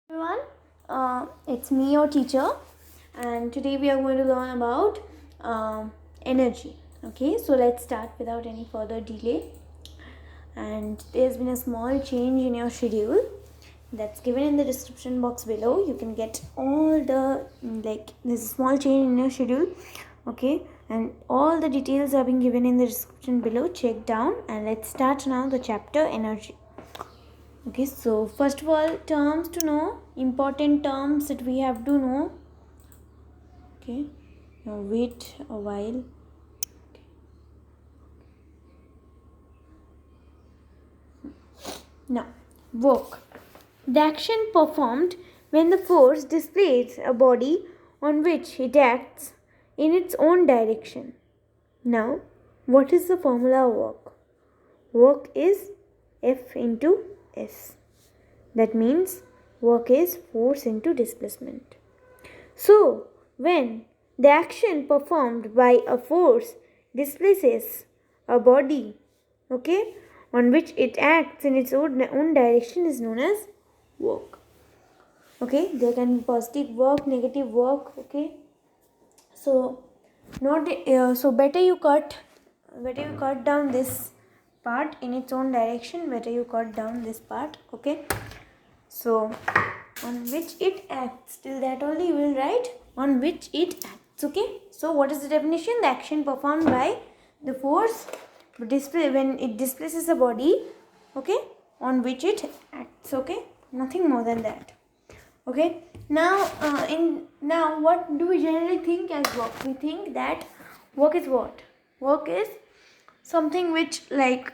Everyone, it's me, your teacher, and today we are going to learn about energy. Okay, so let's start without any further delay. And there's been a small change in your schedule that's given in the description box below. You can get all the there's a small change in your schedule. Okay, and all the details are being given in the description below. Check down, and let's start now the chapter energy. Okay, so first of all, terms to know, important terms that we have to know. Okay, now wait a while. Okay. Now, work. The action performed when the force displaces a body on which it acts in its own direction. Now, what is the formula of work? Work is F into S. That means work is force into displacement. So, when the action performed by a force displaces a body, okay, on which it acts in its own direction is known as work. Okay, there can be positive work, negative work. Okay, so better you cut down this part in its own direction. Better you cut down this part. Okay, so on which it acts, till that only you will write on which it acts. Okay, so what is the definition? The action performed by the force when it displaces a body, okay, on which it acts. Okay, nothing more than that. Okay, now now what do we generally think as work? We think that work is what? Work is something which work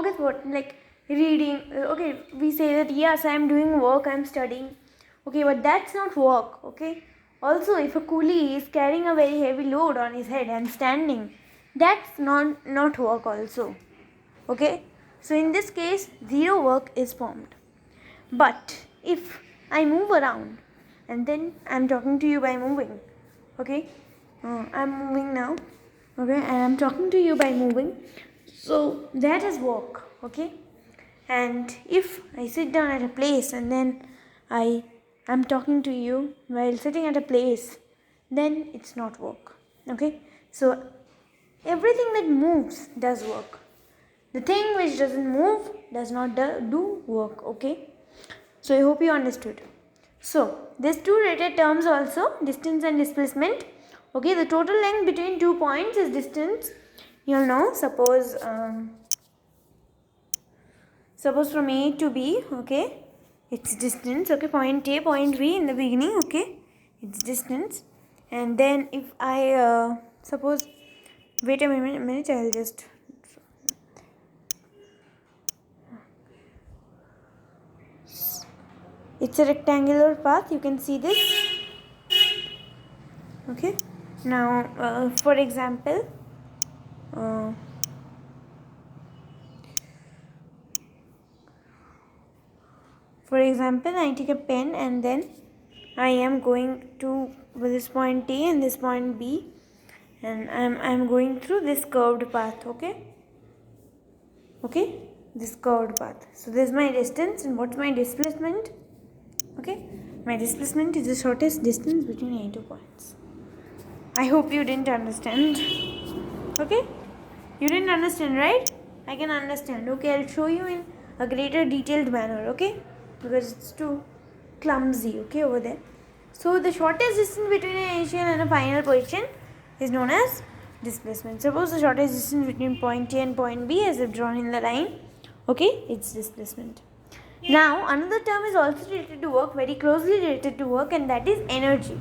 is what, like reading. Okay, we say that yes, I am doing work, I am studying. Okay, but that's not work. Okay, also if a coolie is carrying a very heavy load on his head and standing, that's not work also. Okay, so in this case zero work is formed. But if I move around and then I'm talking to you by moving, okay, I'm moving now, okay, and I'm talking to you by moving, so that is work. Okay, and if I sit down at a place and then I'm talking to you while sitting at a place, then it's not work. Okay, so everything that moves does work. The thing which doesn't move does not do work. Okay, so I hope you understood. So these two related terms also, distance and displacement. Okay, the total length between 2 points is distance. You'll know, suppose from A to B, okay, it's distance. Okay, point A, point B in the beginning, okay, it's distance. And then if I suppose, wait a minute, I'll just, it's a rectangular path, you can see this. Okay, now for example, I take a pen and then I am going to this point A and this point B, and I'm going through this curved path. Okay, this curved path. So this is my distance, and what's my displacement? Okay, my displacement is the shortest distance between any 2 points. I hope you didn't understand. Okay, you didn't understand, right? I can understand. Okay, I'll show you in a greater detailed manner. Okay, because it's too clumsy. Okay, over there. So the shortest distance between an initial and a final position is known as displacement. Suppose the shortest distance between point A and point B, as I've drawn in the line, okay, it's displacement. Now another term is also related to work, very closely related to work, and that is energy.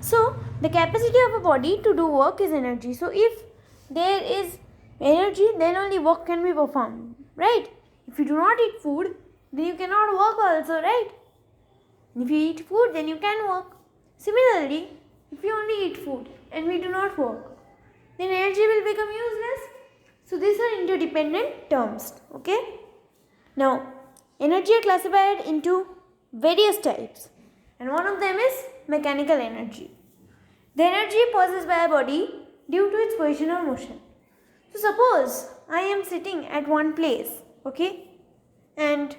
So the capacity of a body to do work is energy. So if there is energy, then only work can be performed, right? If you do not eat food, then you cannot work also, right? If you eat food, then you can work. Similarly, if you only eat food and we do not work, then energy will become useless. So these are interdependent terms. Okay. Now, energy are classified into various types, and one of them is mechanical energy. The energy possessed by a body due to its position or motion. So suppose I am sitting at one place, okay, and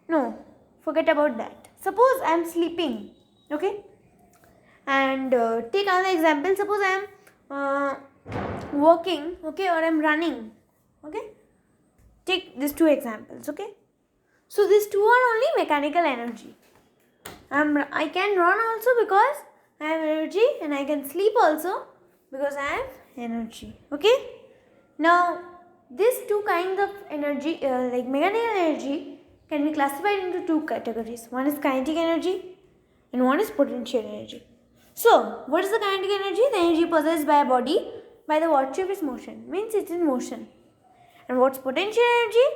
no, forget about that. Suppose I am sleeping, okay, and take another example. Suppose I am walking, okay, or I am running, okay. Take these two examples, okay. So these two are only mechanical energy. I can run also because I have energy, and I can sleep also because I have energy, okay. Now these two kinds of energy, like mechanical energy, can be classified into two categories. One is kinetic energy and one is potential energy. So what is the kinetic energy? The energy possessed by a body by the virtue of its motion, means it's in motion. And what's potential energy?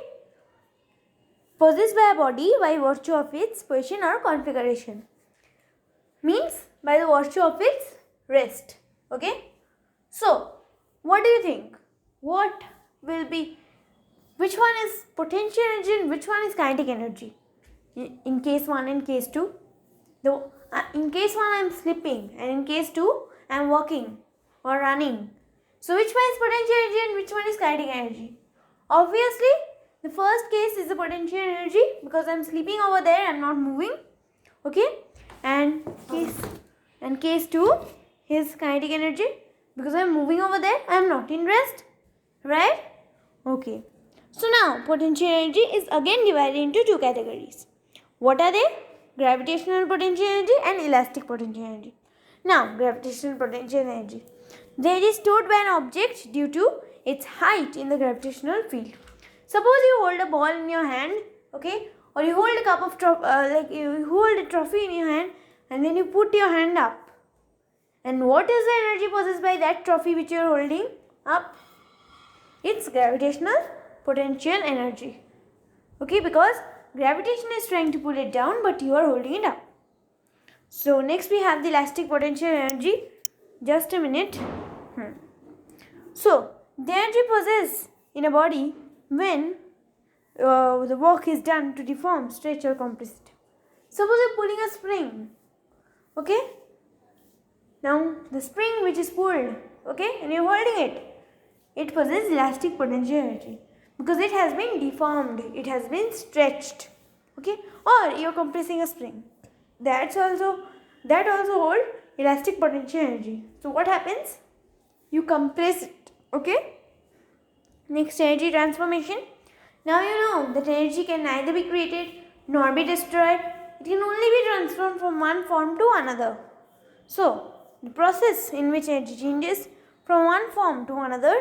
Possessed by a body by virtue of its position or configuration, means by the virtue of its rest, okay. So what do you think? What will be, which one is potential energy and which one is kinetic energy in case 1 and case 2? In case 1 I am sleeping, and in case 2 I am walking or running. So which one is potential energy and which one is kinetic energy? Obviously the first case is the potential energy because I am sleeping over there, I am not moving, okay. And case 2 is kinetic energy because I am moving over there, I am not in rest, right? Okay. So now potential energy is again divided into two categories. What are they? Gravitational potential energy and elastic potential energy. Now gravitational potential energy. There is stored by an object due to its height in the gravitational field. Suppose you hold a ball in your hand, okay, or you hold a cup of like you hold a trophy in your hand, and then you put your hand up. And what is the energy possessed by that trophy which you are holding up? It's gravitational potential energy, okay, because gravitation is trying to pull it down, but you are holding it up. So next we have the elastic potential energy. Just a minute. So the energy possessed in a body when the work is done to deform, stretch or compress it. Suppose you are pulling a spring, okay. Now the spring which is pulled, okay, and you are holding it, it possesses elastic potential energy because it has been deformed, it has been stretched, okay. Or you are compressing a spring, that also hold elastic potential energy. So what happens? You compress it, okay. Next, energy transformation. Now you know that energy can neither be created nor be destroyed. It can only be transformed from one form to another. So the process in which energy changes from one form to another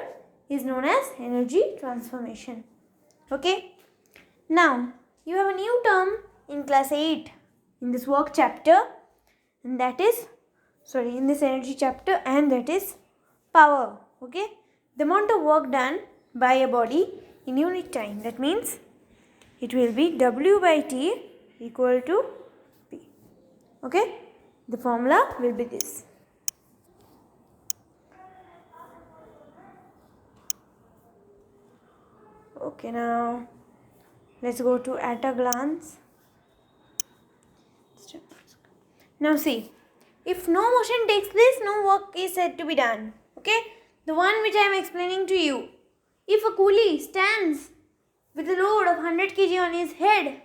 is known as energy transformation, okay. Now you have a new term in class 8 in this work chapter, and that is in this energy chapter, and that is power, okay. The amount of work done by a body in unit time, that means it will be W by T equal to P, okay. The formula will be this. Okay, now let's go to at a glance. Now see, if no motion takes place, no work is said to be done, okay. The one which I am explaining to you. If a coolie stands with a load of 100 kg on his head,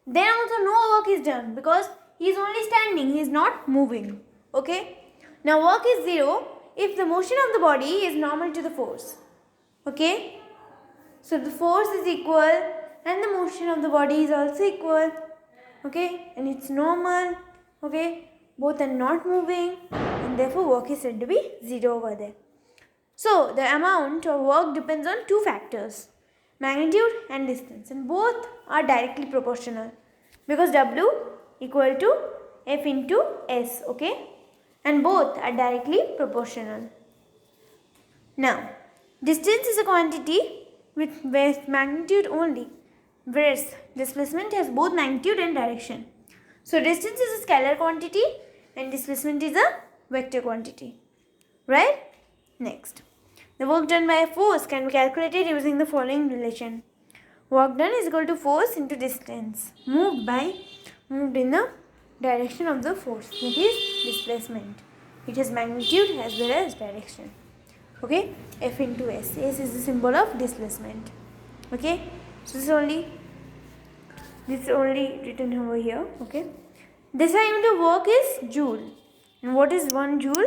then also no work is done because he is only standing, he is not moving, okay. Now work is 0 if the motion of the body is normal to the force, okay. So the force is equal and the motion of the body is also equal, okay, and it's normal, okay. Both are not moving, and therefore work is said to be 0 over there. So the amount of work depends on two factors, magnitude and distance, and both are directly proportional because W equal to F into S, okay, and both are directly proportional. Now distance is a quantity with magnitude only, whereas displacement has both magnitude and direction. So distance is a scalar quantity and displacement is a vector quantity, right? Next, the work done by a force can be calculated using the following relation. Work done is equal to force into distance moved in the direction of the force, that is displacement. It has magnitude as well as direction, okay. F into S. S is the symbol of displacement, okay. So this is only This is only written over here. Okay. The SI unit of work is joule. And what is 1 joule?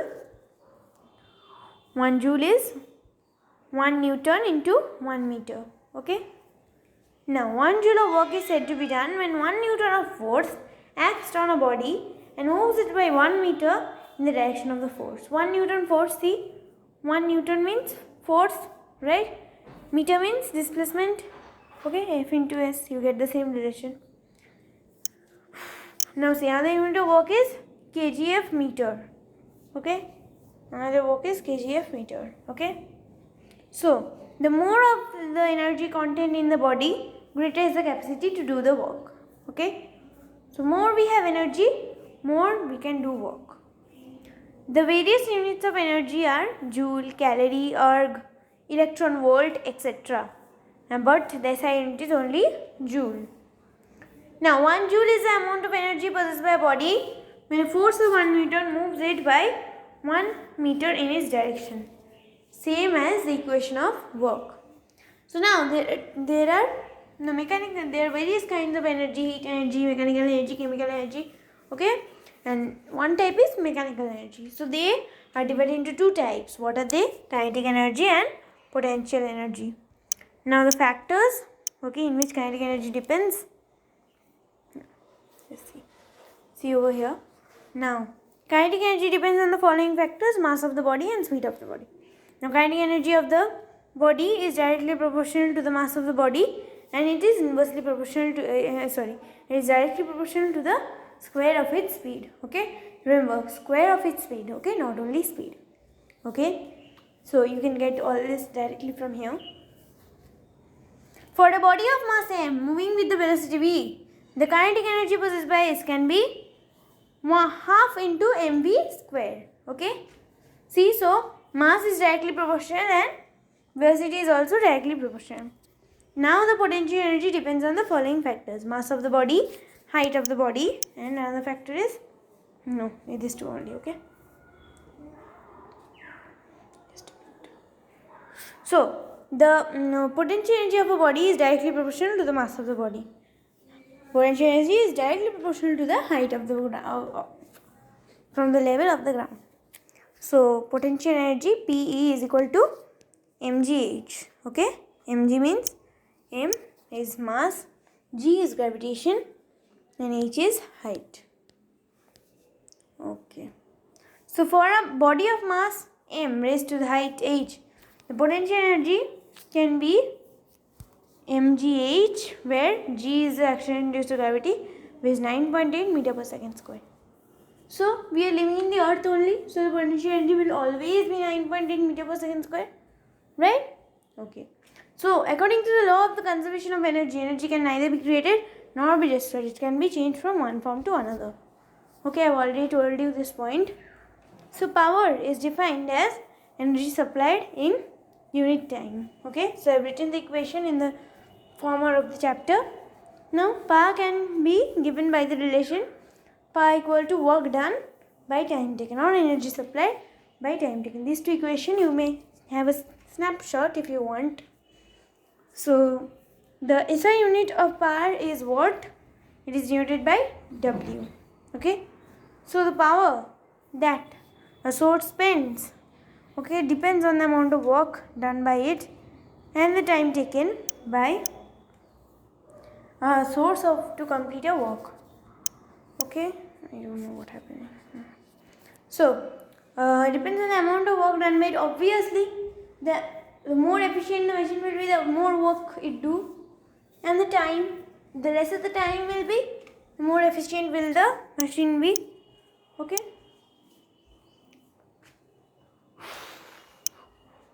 1 joule is 1 Newton into 1 meter. Okay. Now 1 joule of work is said to be done when 1 Newton of force acts on a body and moves it by 1 meter in the direction of the force. 1 Newton force, see, 1 Newton means force, right? Meter means displacement. Okay, F into S, you get the same direction. Now see, another unit of work is kgf meter. Okay, another work is kgf meter. Okay, so the more of the energy content in the body, greater is the capacity to do the work. Okay, so more we have energy, more we can do work. The various units of energy are joule, calorie, erg, electron volt, etc. But the SI unit is only joule. Now 1 joule is the amount of energy possessed by a body when a force of 1 Newton moves it by 1 meter in its direction. Same as the equation of work. So now there are various kinds of energy: heat energy, mechanical energy, chemical energy. Okay, and one type is mechanical energy. So they are divided into two types. What are they? Kinetic energy and potential energy. Now the factors, okay, in which kinetic energy depends. Let's see over here. Now kinetic energy depends on the following factors: mass of the body and speed of the body. Now kinetic energy of the body is directly proportional to the mass of the body, and it is inversely proportional to it is directly proportional to the square of its speed. Okay, remember, square of its speed. Okay, not only speed. Okay, so you can get all this directly from here. For a body of mass m moving with the velocity v, the kinetic energy possessed by s can be half into mv square. Okay, see, so mass is directly proportional and velocity is also directly proportional. Now the potential energy depends on the following factors: mass of the body, height of the body, and another factor is, no, it is two only. Okay, so the potential energy of a body is directly proportional to the mass of the body. Potential energy is directly proportional to the height of the from the level of the ground. So potential energy PE is equal to mgh. Okay, mg means m is mass, g is gravitation, and h is height. Okay, so for a body of mass m raised to the height h, the potential energy can be mgh, where g is the acceleration due to gravity, which is 9.8 meter per second square. So we are living in the earth only, so the potential energy will always be 9.8 meter per second square, right? Okay, so according to the law of the conservation of energy, energy can neither be created nor be destroyed. It can be changed from one form to another. Okay, I have already told you this point. So power is defined as energy supplied in unit time. Okay, so I have written the equation in the former of the chapter. Now power can be given by the relation power equal to work done by time taken, or energy supplied by time taken. These two equations you may have a snapshot if you want. So the SI unit of power is what? It is denoted by W. Okay, so the power that a source spends, okay, depends on the amount of work done by it and the time taken by a source to complete a work. Okay, I don't know what happened. So it depends on the amount of work done by it. Obviously, the more efficient the machine will be, the more work it do, and the time, the lesser the time will be, the more efficient will the machine be. Okay.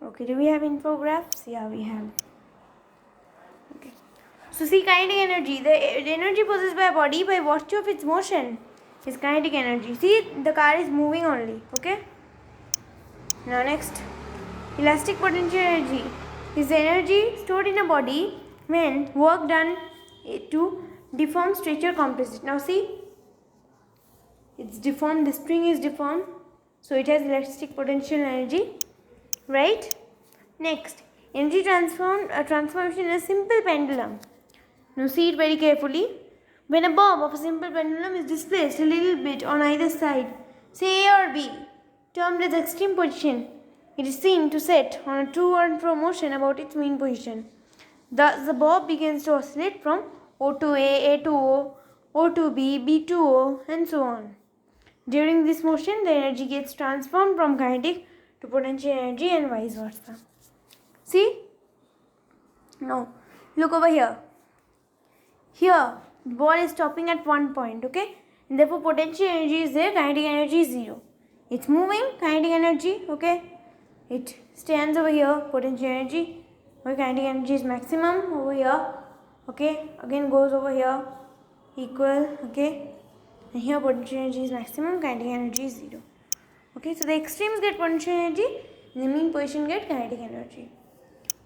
Okay, do we have infographs? Yeah, we have. Okay. So see, kinetic energy, the energy possessed by a body by virtue of its motion is kinetic energy. See, the car is moving only. Okay. Now next, elastic potential energy is the energy stored in a body when work done to deform, stretch or compress it. Now see, it's deformed, the spring is deformed, so it has elastic potential energy, right? Next, energy transformation in a simple pendulum. Now see it very carefully. When a bob of a simple pendulum is displaced a little bit on either side, say A or B, termed as extreme position, it is seen to set on a to and fro motion about its mean position. Thus, the bob begins to oscillate from O to A to O, O to B, B to O, and so on. During this motion, the energy gets transformed from kinetic to potential energy and vice versa. See? Now, look over here. Here, the ball is stopping at one point, okay? And therefore, potential energy is there, kinetic energy is 0. It's moving, kinetic energy, okay? It stands over here, potential energy, where kinetic energy is maximum over here, okay? Again goes over here, equal, okay? And here potential energy is maximum, kinetic energy is 0. Okay, so the extremes get potential energy and the mean position get kinetic energy.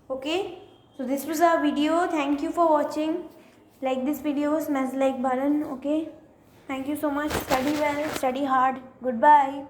Okay, so this was our video. Thank you for watching. Like this video, smash the like button. Okay, thank you so much. Study well, study hard. Goodbye.